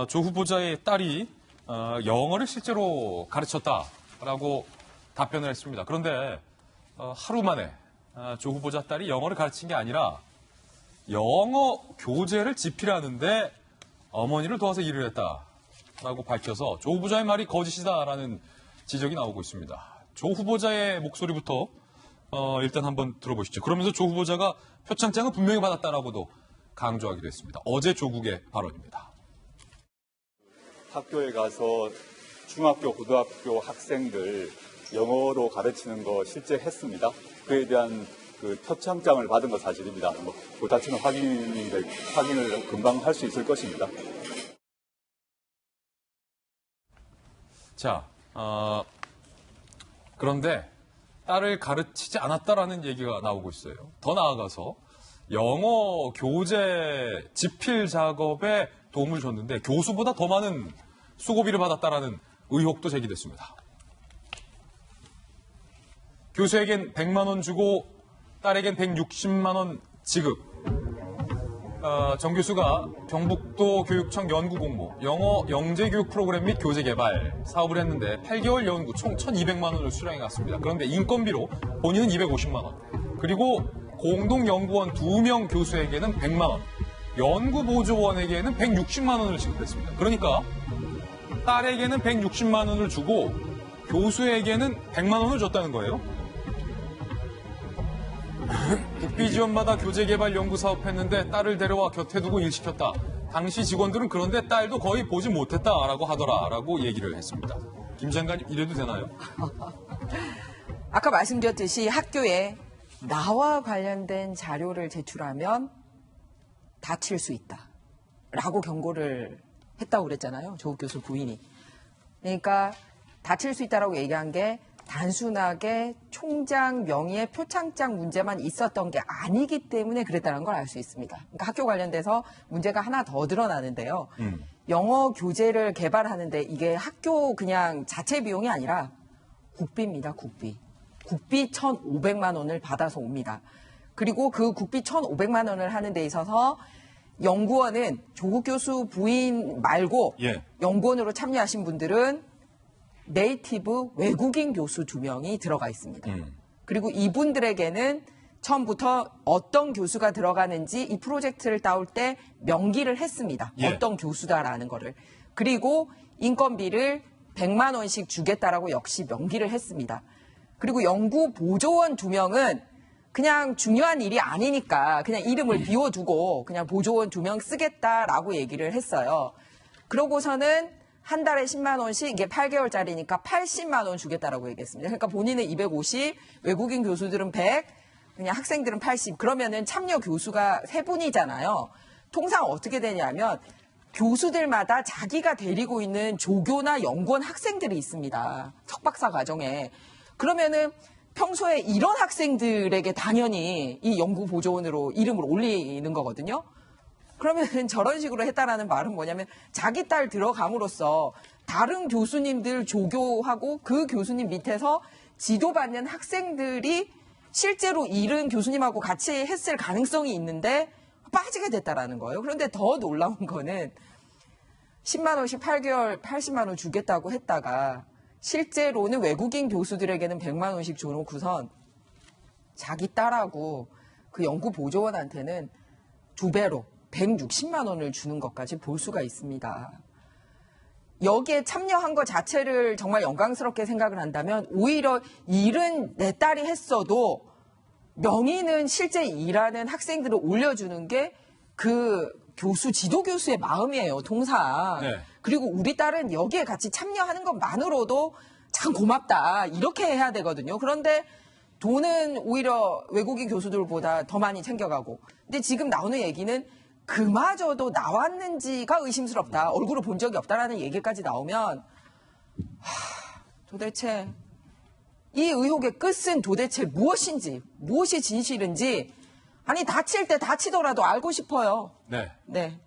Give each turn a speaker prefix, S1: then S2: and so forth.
S1: 조 후보자의 딸이 영어를 실제로 가르쳤다라고 답변을 했습니다. 그런데 하루 만에 조 후보자 딸이 영어를 가르친 게 아니라 영어 교재를 집필하는데 어머니를 도와서 일을 했다라고 밝혀서 조 후보자의 말이 거짓이다라는 지적이 나오고 있습니다. 조 후보자의 목소리부터 일단 한번 들어보시죠. 그러면서 조 후보자가 표창장은 분명히 받았다라고도 강조하기도 했습니다. 어제 조국의 발언입니다.
S2: 학교에 가서 중학교, 고등학교 학생들 영어로 가르치는 거 실제 했습니다. 그에 대한 그 표창장을 받은 거 사실입니다. 그 자체는 확인을 금방 할 수 있을 것입니다.
S1: 자, 그런데 딸을 가르치지 않았다라는 얘기가 나오고 있어요. 더 나아가서 영어 교재 집필 작업에 도움을 줬는데 교수보다 더 많은 수고비를 받았다라는 의혹도 제기됐습니다. 교수에겐 100만 원 주고 딸에겐 160만 원 지급. 정 교수가 경북도 교육청 연구공모, 영어 영재교육 프로그램 및 교재 개발 사업을 했는데 8개월 연구 총 1,200만 원을 수령해 갔습니다. 그런데 인건비로 본인은 250만 원, 그리고 공동연구원 2명 교수에게는 100만 원, 연구보조원에게는 160만 원을 지급했습니다. 그러니까 딸에게는 160만 원을 주고 교수에게는 100만 원을 줬다는 거예요. 국비 지원받아 교재 개발 연구 사업했는데 딸을 데려와 곁에 두고 일시켰다. 당시 직원들은 그런데 딸도 거의 보지 못했다라고 하더라라고 얘기를 했습니다. 김 장관님 이래도 되나요?
S3: 아까 말씀드렸듯이 학교에 나와 관련된 자료를 제출하면 다칠 수 있다라고 경고를 했다고 그랬잖아요. 조국 교수 부인이. 그러니까 다칠 수 있다라고 얘기한 게 단순하게 총장 명의의 표창장 문제만 있었던 게 아니기 때문에 그랬다는 걸 알 수 있습니다. 그러니까 학교 관련돼서 문제가 하나 더 드러나는데요. 영어 교재를 개발하는데 이게 학교 그냥 자체 비용이 아니라 국비입니다. 국비. 국비 1,500만 원을 받아서 옵니다. 그리고 그 국비 1,500만 원을 하는 데 있어서 연구원은 조국 교수 부인 말고 연구원으로 참여하신 분들은 네이티브 외국인 교수 2명이 들어가 있습니다. 그리고 이분들에게는 처음부터 어떤 교수가 들어가는지 이 프로젝트를 따올 때 명기를 했습니다. 어떤 교수다라는 거를. 그리고 인건비를 100만 원씩 주겠다라고 역시 명기를 했습니다. 그리고 연구보조원 2명은 그냥 중요한 일이 아니니까 그냥 이름을 비워두고 그냥 보조원 2명 쓰겠다라고 얘기를 했어요. 그러고서는 한 달에 10만 원씩 이게 8개월짜리니까 80만 원 주겠다라고 얘기했습니다. 그러니까 본인은 250, 외국인 교수들은 100, 그냥 학생들은 80. 그러면은 참여 교수가 3분이잖아요. 통상 어떻게 되냐면 교수들마다 자기가 데리고 있는 조교나 연구원 학생들이 있습니다. 석박사 과정에. 그러면은 평소에 이런 학생들에게 당연히 이 연구보조원으로 이름을 올리는 거거든요. 그러면 저런 식으로 했다라는 말은 뭐냐면 자기 딸 들어감으로써 다른 교수님들 조교하고 그 교수님 밑에서 지도받는 학생들이 실제로 일은 교수님하고 같이 했을 가능성이 있는데 빠지게 됐다라는 거예요. 그런데 더 놀라운 거는 10만 원씩 8개월 80만 원 주겠다고 했다가 실제로는 외국인 교수들에게는 100만 원씩 줘놓고선 자기 딸하고 그 연구보조원한테는 2배로 160만 원을 주는 것까지 볼 수가 있습니다. 여기에 참여한 것 자체를 정말 영광스럽게 생각을 한다면 오히려 일은 내 딸이 했어도 명의는 실제 일하는 학생들을 올려주는 게 그 교수, 지도교수의 마음이에요, 통상. 그리고 우리 딸은 여기에 같이 참여하는 것만으로도 참 고맙다. 이렇게 해야 되거든요. 그런데 돈은 오히려 외국인 교수들보다 더 많이 챙겨가고. 근데 지금 나오는 얘기는 그마저도 나왔는지가 의심스럽다. 얼굴을 본 적이 없다라는 얘기까지 나오면 도대체 이 의혹의 끝은 도대체 무엇인지, 무엇이 진실인지 아니 다칠 때 다치더라도 알고 싶어요.
S1: 네.
S3: 네.